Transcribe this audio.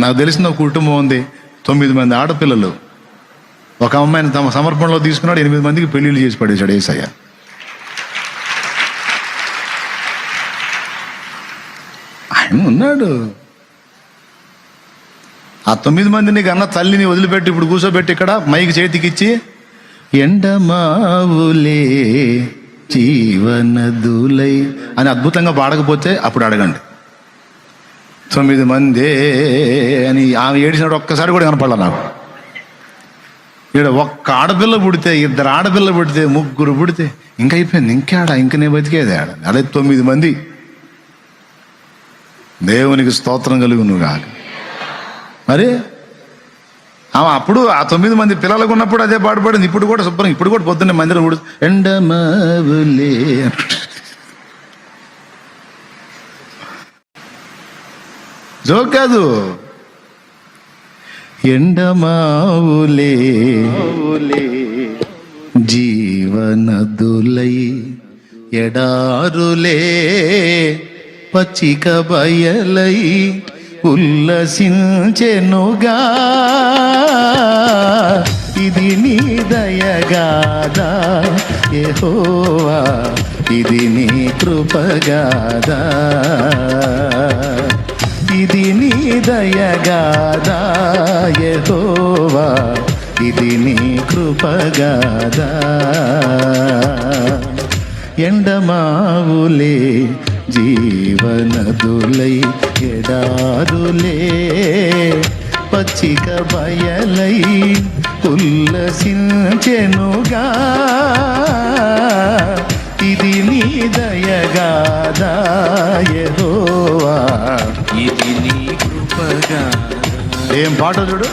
నాకు తెలిసిన ఒక కుటుంబం ఉంది, 9 మంది ఆడపిల్లలు. ఒక అమ్మాయిని తమ సమర్పణలో తీసుకున్నాడు, 8 మందికి పెళ్లిళ్ళు చేసి పడేశాడు యేసయ్య. ఆయన ఉన్నాడు. ఆ 9 మందిని కన్నా తల్లిని వదిలిపెట్టి ఇప్పుడు కూర్చోబెట్టి ఇక్కడ మైకి చేతికిచ్చి ఎండమావులే జీవనదులై అని అద్భుతంగా పాడకపోతే అప్పుడు అడగండి. 9 మందే అని ఆమె ఏడిచినప్పుడు ఒక్కసారి కూడా కనపడాల నాకు. ఇక్కడ ఒక్క ఆడపిల్ల పుడితే, 2 ఆడపిల్ల పుడితే, 3 పుడితే ఇంకా అయిపోయింది. ఇంక నేను బతికేది ఆడ. అదే 9 మంది. దేవునికి స్తోత్రం కలుగును కాక. మరి అప్పుడు ఆ 9 మంది పిల్లలకు ఉన్నప్పుడు అదే పాడుపడింది. ఇప్పుడు కూడా శుభ్రం, ఇప్పుడు కూడా పొద్దున్నే మందిరం కూడా ఎండమావులే జోక్ కాదు. ఎండమావులే జీవనదులై ఎడారులే పచ్చిక బయలై ఉల్లసించెనుగా. ఇది నీ దయగాదా యెహోవా, ఇది నీ కృపగాదా, ఇది నీ దయగాదా యెహోవా, ఇది నీ కృపగాదా. ఎండమావులే జీవనదులై ఎడారులే పచ్చిక బయలై ఉల్లసించెనుగా. ఇది నీ దయగాదా యెహోవా, ఇది నీ కృపగాదా. ఏం పాట చూడు.